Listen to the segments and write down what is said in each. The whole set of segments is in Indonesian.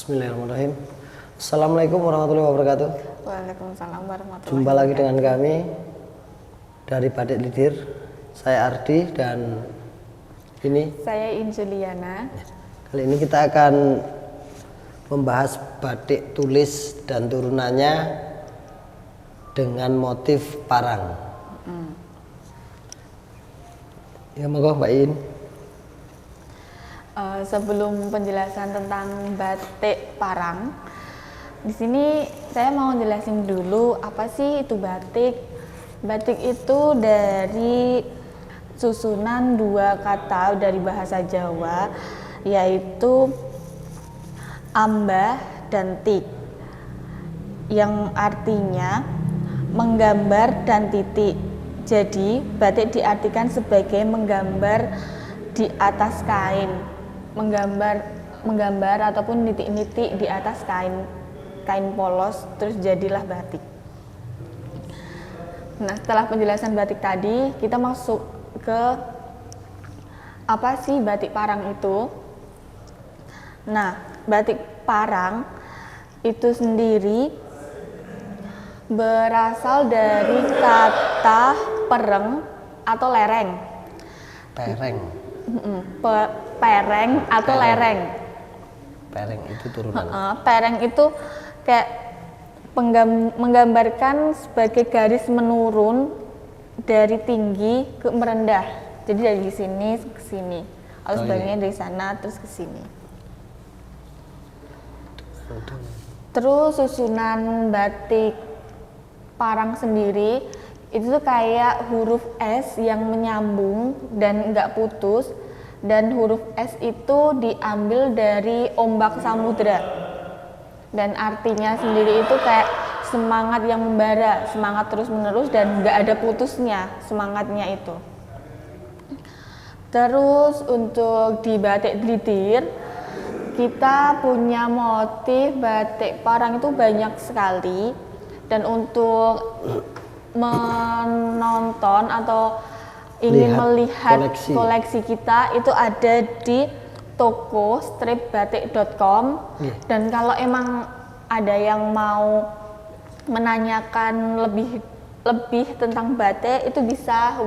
Bismillahirrahmanirrahim. Assalamualaikum warahmatullahi wabarakatuh. Waalaikumsalam warahmatullahi Jumpa lagi dengan kami dari Batik Lidir. Saya Ardi dan ini Saya Injuliana. kali ini kita akan membahas batik tulis dan turunannya dengan motif parang. Ya monggo Mbak In. Sebelum penjelasan tentang batik parang, di sini saya mau jelasin dulu apa sih itu batik. Batik itu dari susunan dua kata dari bahasa Jawa, yaitu ambah dan tik, yang artinya menggambar dan titik. Jadi batik diartikan sebagai menggambar di atas kain, menggambar ataupun nitik-nitik di atas kain polos, terus jadilah batik. Nah, setelah penjelasan batik tadi, kita masuk ke apa sih batik parang itu. Nah, batik parang itu sendiri berasal dari kata pereng atau lereng. Pereng. Pereng atau lereng. Pereng itu turunan. Pereng itu kayak menggambarkan sebagai garis menurun dari tinggi ke merendah. Jadi dari sini ke sini. Atau sebaliknya dari sana terus ke sini. Terus susunan batik parang sendiri itu tuh kayak huruf S yang menyambung dan enggak putus, dan huruf S itu diambil dari ombak samudra, dan artinya sendiri itu kayak semangat yang membara, semangat terus menerus dan enggak ada putusnya semangatnya itu. Terus untuk di batik Lidir kita punya motif batik parang itu banyak sekali, dan untuk menonton atau ingin melihat koleksi kita itu ada di toko stripbatik.com. Dan kalau emang ada yang mau menanyakan lebih tentang batik itu bisa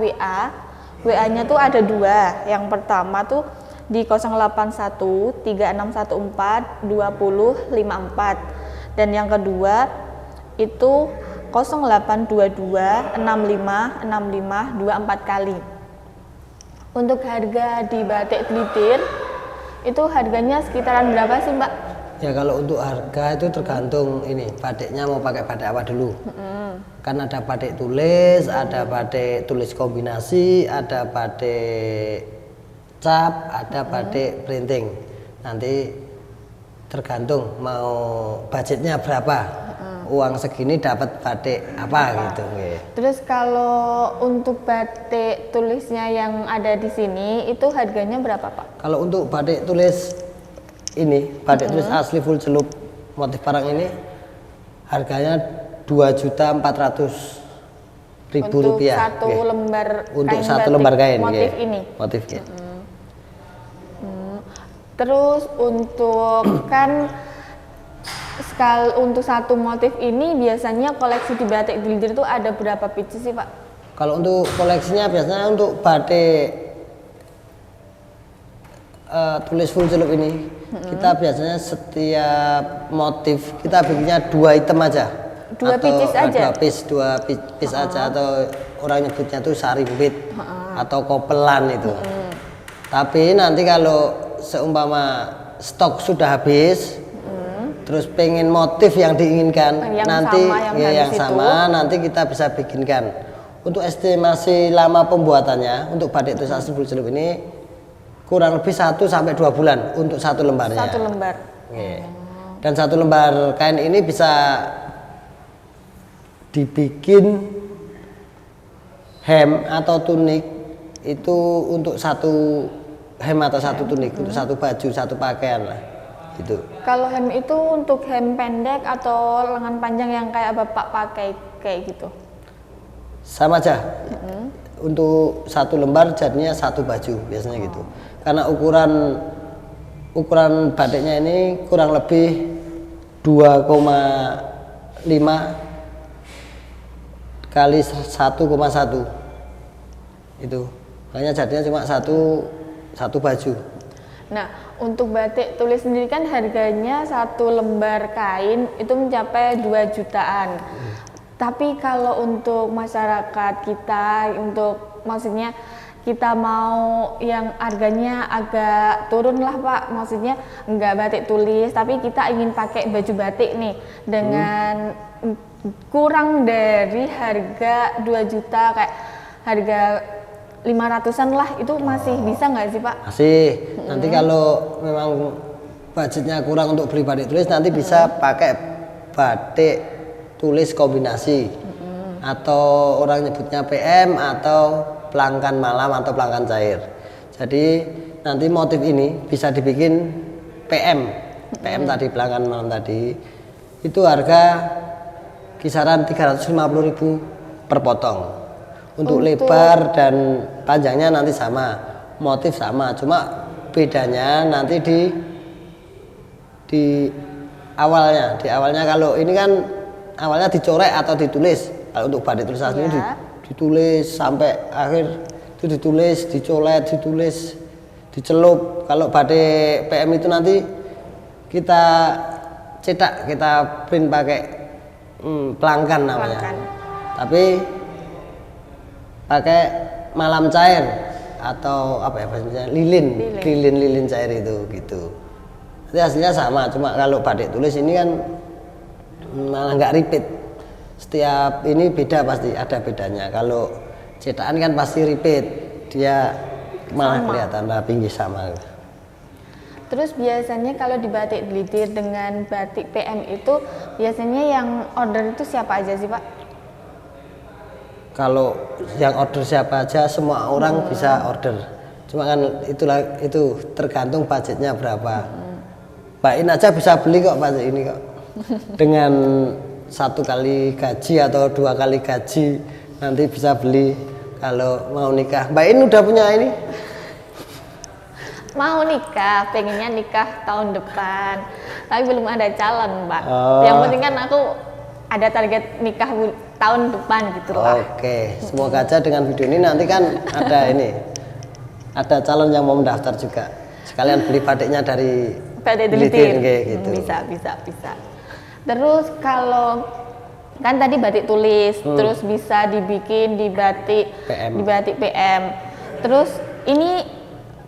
WA-nya tuh ada dua. Yang pertama tuh di 081 3614 2054, dan yang kedua itu 0822 65 65 24 kali. Untuk harga di batik Lidir itu harganya sekitaran berapa sih Mbak? Ya kalau untuk harga itu tergantung ini batiknya mau pakai batik apa dulu. Kan ada batik tulis, ada batik tulis kombinasi, ada batik cap, ada batik printing. Nanti tergantung mau budgetnya berapa. Uang segini dapat batik apa gitu. Terus kalau untuk batik tulisnya yang ada di sini itu harganya berapa Pak? Kalau untuk batik tulis ini, batik tulis asli full celup motif parang ini harganya 2.400.000 rupiah. Satu lembar untuk kain satu batik lembar kain motif ini. Motifnya. Terus untuk untuk satu motif ini biasanya koleksi di batik Lidir itu ada berapa pieces sih Pak? Kalau untuk koleksinya biasanya untuk batik tulis full celup ini kita biasanya setiap motif kita bikinnya 2 item aja. Dua pieces aja? Dua piece aja, atau orang nyebutnya tuh sarimbit atau kopelan itu. Tapi nanti kalau seumpama stok sudah habis, terus pengen motif yang diinginkan nanti kita bisa bikinkan. Untuk estimasi lama pembuatannya untuk batik tulis asli full celup ini kurang lebih 1 sampai 2 bulan untuk satu lembarnya. Satu lembar. Dan satu lembar kain ini bisa dibikin hem atau tunik itu untuk satu hem atau satu tunik, untuk satu baju, satu pakaian lah. Gitu. Kalau hem itu untuk hem pendek atau lengan panjang yang kayak Bapak pakai kayak gitu? Sama aja. Untuk satu lembar jadinya satu baju biasanya gitu. Karena ukuran ukuran batiknya ini kurang lebih 2,5 kali 1,1 itu, makanya jadinya cuma satu baju. Nah, untuk batik tulis sendiri kan harganya satu lembar kain itu mencapai 2 jutaan. Tapi kalau untuk masyarakat kita, untuk maksudnya kita mau yang harganya agak turun lah Pak, maksudnya enggak batik tulis, tapi kita ingin pakai baju batik nih dengan kurang dari harga 2 juta, kayak harga 500-an lah, itu masih bisa nggak sih Pak? Masih. Nanti kalau memang budgetnya kurang untuk beli batik tulis, nanti bisa pakai batik tulis kombinasi, atau orang nyebutnya PM atau pelangkan malam atau pelangkan cair. Jadi nanti motif ini bisa dibikin PM tadi, pelangkan malam tadi, itu harga kisaran 350.000 per potong. Untuk lebar dan panjangnya nanti sama, motif sama, cuma bedanya nanti di awalnya. Di awalnya kalau ini kan awalnya dicorek atau ditulis. Kalau untuk batik tulis asli ini ditulis sampai akhir, itu ditulis, dicolet, ditulis, dicelup. Kalau batik PM itu nanti kita cetak, kita print pakai pelangkan namanya. Tapi pakai malam cair atau apa ya bahasanya, lilin cair itu gitu. Jadi hasilnya sama, cuma kalau batik tulis ini kan malah nggak repeat. Setiap ini beda, pasti ada bedanya. Kalau cetakan kan pasti repeat, dia malah kelihatan rapi sama. Terus biasanya kalau di batik glitir dengan batik PM itu biasanya yang order itu siapa aja sih Pak? Kalau yang order siapa aja, semua orang bisa order. Cuma kan itu tergantung budgetnya berapa. Mbak In aja bisa beli kok budget ini kok. Dengan 1 kali gaji atau 2 kali gaji nanti bisa beli kalau mau nikah. Mbak In udah punya ini? Mau nikah, pengennya nikah tahun depan. Tapi belum ada calon, Mbak. Yang penting kan aku ada target nikah tahun depan gitu lah. Oke, semoga aja dengan video ini nanti kan ada calon yang mau mendaftar juga. Sekalian beli batiknya dari batik glitir gitu. Bisa. Terus kalau kan tadi batik tulis, terus bisa dibikin di batik PM. Terus ini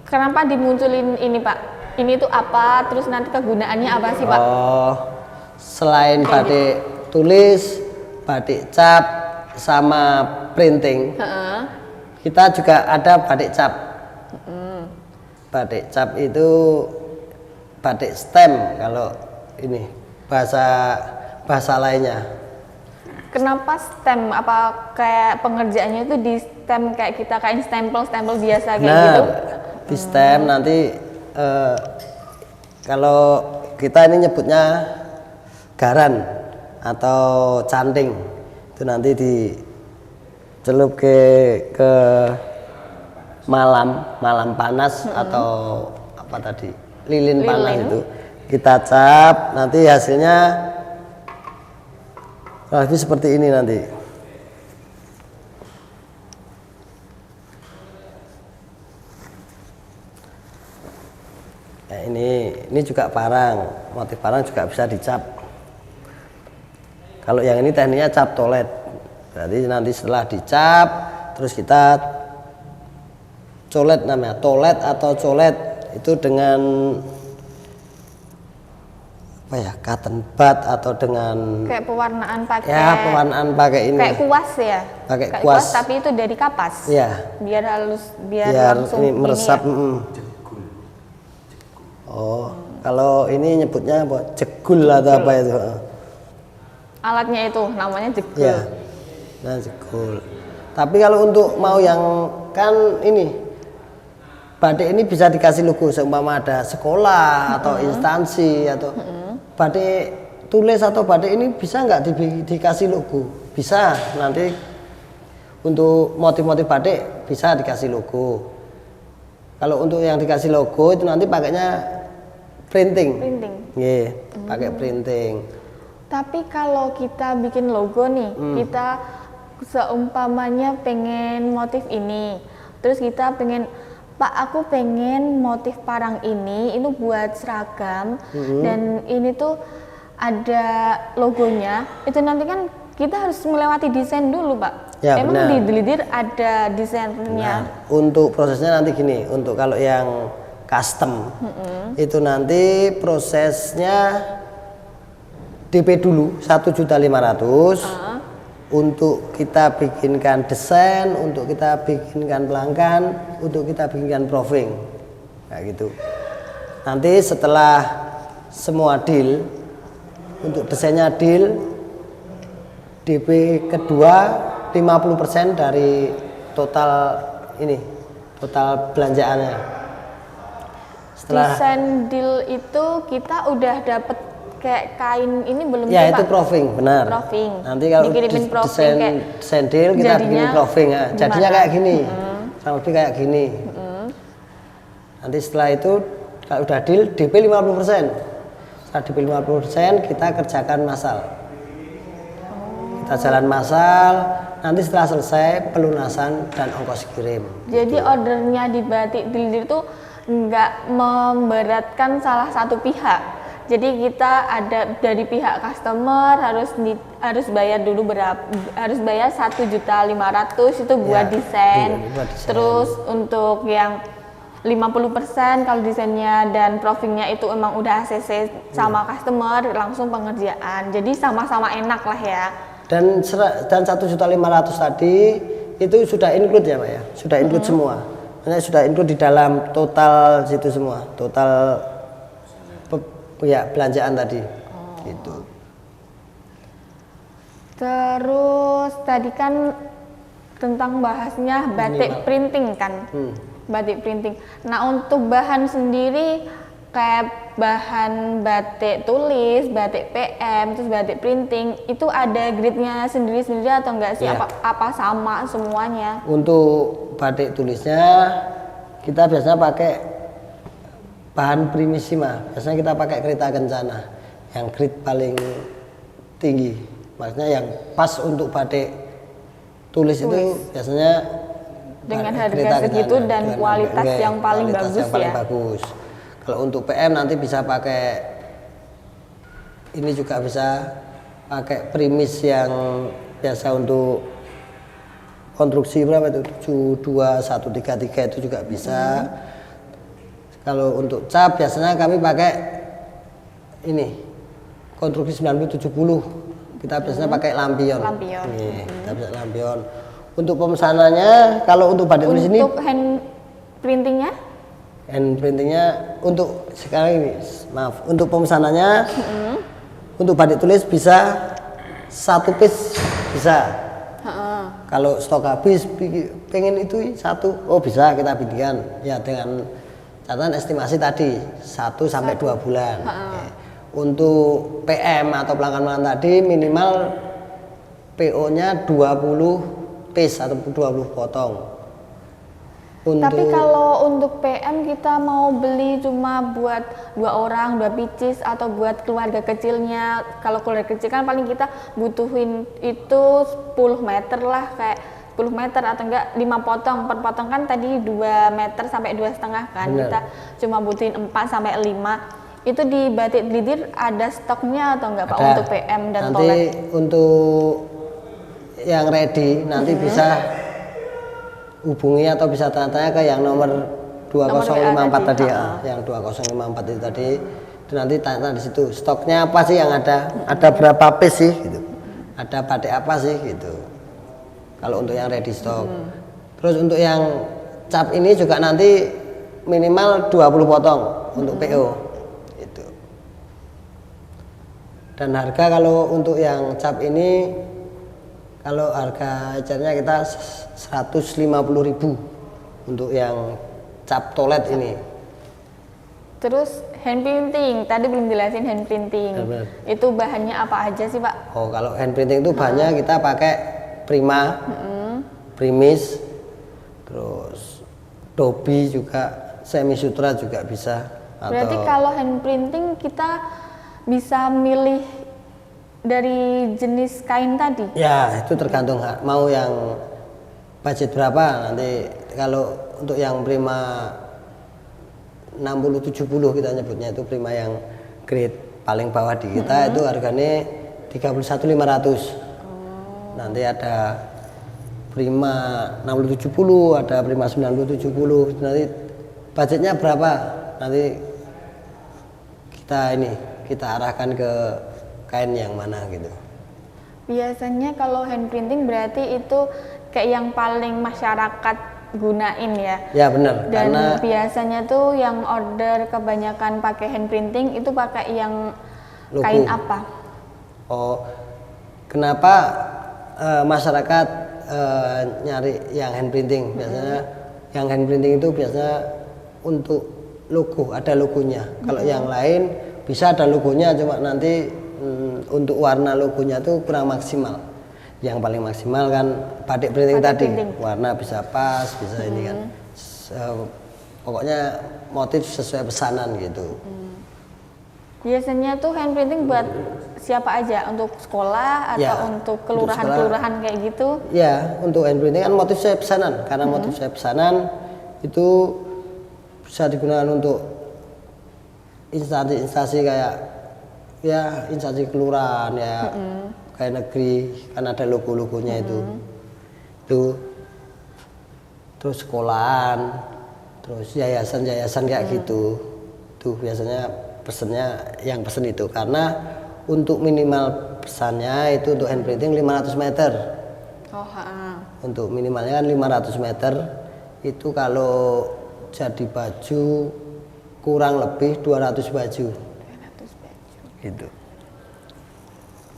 kenapa dimunculin ini Pak? Ini tuh apa? Terus nanti kegunaannya apa sih Pak? Oh, selain batik tulis, batik cap, sama printing, kita juga ada batik cap. Batik cap itu batik stem kalau ini bahasa lainnya. Kenapa stem? Apa kayak pengerjaannya itu di stem kayak kita kayak stempel biasa kayak gitu? Di stem nanti kalau kita ini nyebutnya garan atau canting, itu nanti dicelup ke malam panas atau apa tadi, lilin panas itu kita cap, nanti hasilnya lebih seperti ini nanti. Ya, ini juga parang, motif parang juga bisa dicap. Kalau yang ini tekniknya cap tolet. Berarti nanti setelah dicap, terus kita colet, namanya tolet atau colet, itu dengan apa ya, cotton bud atau dengan kayak pewarnaan pakai. Ya, pewarnaan pakai ini. Kayak kuas ya. Pakai kuas, tapi itu dari kapas. Iya. Biar halus, biar langsung ini meresap. Ya. Oh, kalau ini nyebutnya apa? Jegul atau apa itu? Alatnya itu namanya jegul. Ya, nah jegul. Tapi kalau untuk mau yang kan ini batik ini bisa dikasih logo, seumpama ada sekolah atau instansi atau batik tulis atau batik ini bisa nggak dikasih logo? Bisa, nanti untuk motif-motif batik bisa dikasih logo. Kalau untuk yang dikasih logo itu nanti pakainya printing. Printing. Nggih, pakai printing. Tapi kalau kita bikin logo nih, kita seumpamanya pengen motif ini, terus kita pengen, Pak aku pengen motif parang ini buat seragam, dan ini tuh ada logonya, itu nanti kan kita harus melewati desain dulu Pak. Ya, Emang benar. di Glidir ada desainnya? Nah, untuk prosesnya nanti gini, untuk kalau yang custom itu nanti prosesnya DP dulu 1.500.000 untuk kita bikinkan desain, untuk kita bikinkan pelanggan, untuk kita bikinkan proofing, kayak gitu. Nanti setelah semua deal, untuk desainnya deal, DP kedua 50% dari total ini, total belanjaannya. Setelah Desain deal itu kita udah dapet kayak kain ini belum ya sih, itu Pak? proofing, benar. Proofing. Nanti kalau Dikirimin proofing kayak desain deal kita bikin jadinya proofing ya. Jadinya gimana? kayak gini. Kurang lebih kayak gini. Nanti setelah itu kalau udah deal DP 50%. Setelah DP 50% kita kerjakan massal. Kita jalan massal, nanti setelah selesai pelunasan dan ongkos kirim. Jadi ordernya di Batik Glidir tuh nggak memberatkan salah satu pihak. Jadi kita ada dari pihak customer harus bayar dulu harus bayar 1.500.000 itu buat Ya, desain. buat desain. Terus untuk yang 50% kalau desainnya dan proofingnya itu emang udah ACC sama customer langsung pengerjaan. Jadi sama-sama enak lah ya. Dan 1.500.000 tadi itu sudah include ya Pak ya, sudah include semua. Maksudnya sudah include di dalam total situ semua, total ya belanjaan tadi. Gitu. Terus tadi kan tentang bahasnya batik printing kan, batik printing. Nah untuk bahan sendiri kayak bahan batik tulis, batik PM, terus batik printing itu ada grade-nya sendiri-sendiri atau enggak sih? Iya. Apa sama semuanya? Untuk batik tulisnya kita biasanya pakai bahan primissima. Biasanya kita pakai kereta kencana yang grade paling tinggi. Maksudnya yang pas untuk batik tulis itu biasanya Dengan pakai harga kereta segitu kencana, dan dengan kualitas harga yang paling kualitas bagus yang paling ya? bagus. Kalau untuk PM nanti bisa pakai ini juga bisa pakai primis yang biasa untuk konstruksi berapa itu 72133 itu juga bisa. Kalau untuk cap biasanya kami pakai ini konstruksi 9070 kita biasanya pakai lampion. Lampion. Kita bisa lampion. Untuk pemesanannya kalau untuk batik tulis ini Untuk hand printingnya? hand printingnya untuk sekarang ini maaf untuk pemesanannya untuk batik tulis bisa 1 piece bisa. Kalau stok habis pengen itu satu, oh bisa kita bikinkan ya dengan catatan estimasi tadi 1 sampai 2 bulan. Untuk PM atau pelanggan tadi minimal PO-nya 20 piece atau 20 potong. Tapi kalau untuk PM kita mau beli cuma buat 2 orang, 2 pieces atau buat keluarga kecilnya. Kalau keluarga kecil kan paling kita butuhin itu 10 meter lah, kayak 10 meter atau enggak 5 potong. Per potong kan tadi 2 meter sampai 2,5 kan. Bener. Kita cuma butuhin 4 sampai 5. Itu di Batik Glidir ada stoknya atau enggak Pak Ada. untuk PM dan nanti tolet? untuk yang ready nanti bisa hubungi atau bisa tanya-tanya ke yang nomor 2054 tadi ya, yang 2054 itu tadi. Itu nanti tanya di situ stoknya apa sih yang ada berapa piece sih gitu, ada batik apa sih gitu. Kalau untuk yang ready stock. Terus untuk yang cap ini juga nanti minimal 20 potong untuk PO itu. Dan harga kalau untuk yang cap ini kalau harga ecernya kita 150.000 untuk yang cap tolet ini. Terus hand printing, tadi belum jelasin hand printing. Benar. Itu bahannya apa aja sih Pak? Oh kalau hand printing itu bahannya kita pakai prima, primis, terus dobi juga, semi sutra juga bisa. Berarti kalau hand printing kita bisa milih dari jenis kain tadi? Ya, itu tergantung mau yang budget berapa. Nanti kalau untuk yang prima 60-70 kita nyebutnya, itu prima yang grade paling bawah di kita, itu harganya 31.500. Nanti ada prima 60-70, ada prima 90-70. Nanti budgetnya berapa, nanti kita arahkan ke kain yang mana gitu. Biasanya kalau hand printing berarti itu kayak yang paling masyarakat gunain ya? Ya benar. Dan karena biasanya tuh yang order kebanyakan pakai hand printing itu pakai yang logo. Kain apa? Oh, kenapa masyarakat nyari yang hand printing? Biasanya yang hand printing itu biasanya untuk logo, ada logonya. Kalau yang lain bisa ada logonya, cuma nanti untuk warna logonya tuh kurang maksimal. Yang paling maksimal kan batik printing tadi, warna bisa pas, bisa ini kan. Pokoknya motif sesuai pesanan gitu. Biasanya tuh hand printing buat siapa aja? Untuk sekolah atau Ya, untuk kelurahan-kelurahan kayak gitu? Ya, untuk hand printing kan motif sesuai pesanan. Karena motif sesuai pesanan itu bisa digunakan untuk instansi-instansi kayak ya instansi kelurahan ya, kayak negeri kan ada logo-logonya itu terus sekolahan, terus yayasan-yayasan kayak gitu. Tuh biasanya pesennya yang pesen itu, karena untuk minimal pesannya itu untuk hand printing 500 meter. Untuk minimalnya kan 500 meter. Itu kalau jadi baju kurang lebih 200 baju. Gitu.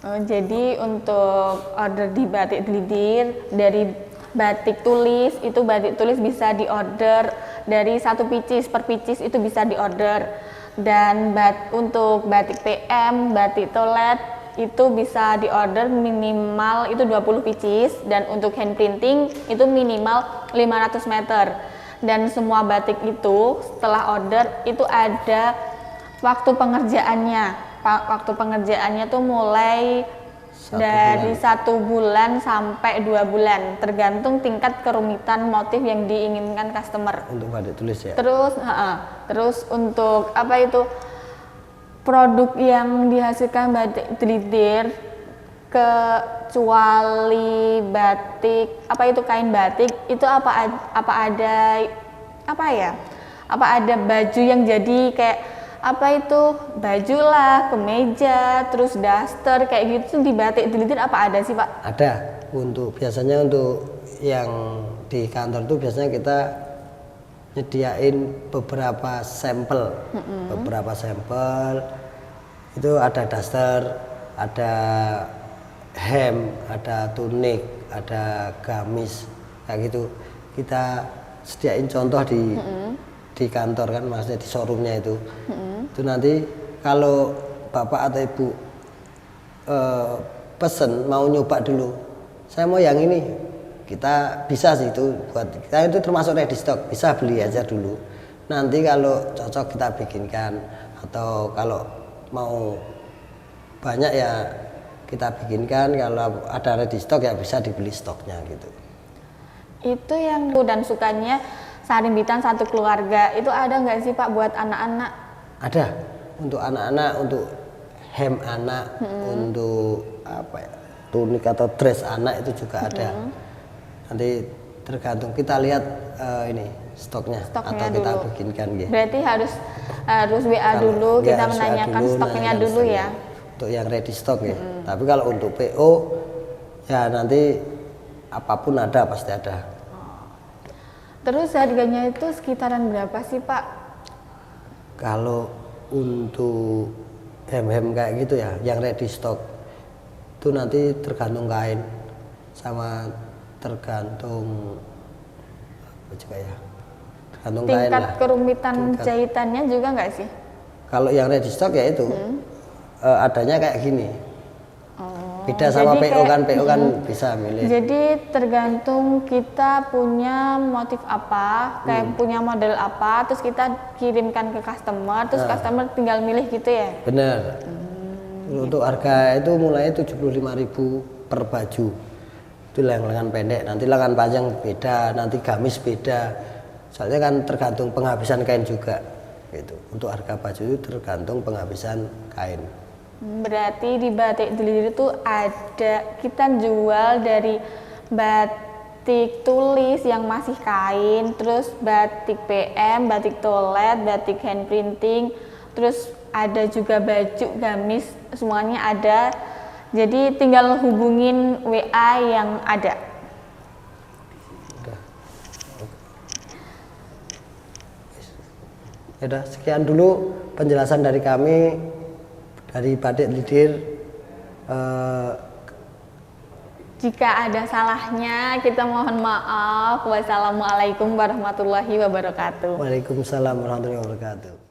Oh, jadi untuk order di batik delidir dari batik tulis, itu batik tulis bisa diorder dari 1 pieces per pieces itu bisa diorder. Dan untuk batik PM, batik toilet itu bisa diorder minimal itu 20 pieces, dan untuk hand printing itu minimal 500 meter. Dan semua batik itu setelah order itu ada waktu pengerjaannya. Waktu pengerjaannya tuh mulai dari 1 bulan sampai 2 bulan, tergantung tingkat kerumitan motif yang diinginkan customer. Untuk batik tulis ya. Terus untuk apa itu produk yang dihasilkan batik delidir, kecuali batik apa itu kain batik itu apa ada baju yang jadi kayak apa itu baju lah, kemeja, terus daster kayak gitu di batik delidir apa ada sih Pak? Ada. Biasanya untuk yang di kantor tuh biasanya kita nyediain beberapa sampel. Itu ada daster, ada hem, ada tunik, ada gamis kayak gitu. Kita sediain contoh di kantor kan, maksudnya di showroomnya itu. Itu nanti kalau bapak atau ibu pesen mau nyoba dulu, saya mau yang ini, kita bisa sih itu buat kita, itu termasuk ready stock, bisa beli aja dulu. Nanti kalau cocok kita bikinkan, atau kalau mau banyak ya kita bikinkan, kalau ada ready stock ya bisa dibeli stoknya gitu. Itu yang dan sukanya sarimbitan satu keluarga itu ada nggak sih Pak buat anak-anak? Ada, untuk anak-anak, untuk hem anak, untuk apa ya, tunik atau dress anak itu juga ada. Nanti tergantung kita lihat ini stoknya atau kita dulu. bikinkan gitu. Berarti harus WA dulu, kita menanyakan stoknya dulu ya. Untuk yang ready stock ya. Tapi kalau untuk PO ya nanti apapun ada, pasti ada. Terus harganya itu sekitaran berapa sih Pak? Kalau untuk hem-hem kayak gitu ya, yang ready stock itu nanti tergantung kain sama tergantung apa juga ya, tergantung kain lah. Tingkat kerumitan jahitannya juga nggak sih? Kalau yang ready stock ya itu adanya kayak gini. Beda sama jadi PO kan, PO kan bisa milih. Jadi tergantung kita punya motif apa, kayak punya model apa, terus kita kirimkan ke customer, terus customer tinggal milih gitu ya? Bener. Untuk harga itu mulai 75.000 per baju. Itu lengan pendek, nanti lengan panjang beda, nanti gamis beda. Soalnya kan tergantung penghabisan kain juga. Gitu. Untuk harga baju itu tergantung penghabisan kain. Berarti di batik Delidir itu ada, kita jual dari batik tulis yang masih kain, terus batik PM, batik tolet, batik hand printing, terus ada juga baju, gamis, semuanya ada. Jadi tinggal hubungin WA yang ada. Ya udah, sekian dulu penjelasan dari kami dari Batik Delidir. Jika ada salahnya, kita mohon maaf. Wassalamualaikum warahmatullahi wabarakatuh. Waalaikumsalam warahmatullahi wabarakatuh.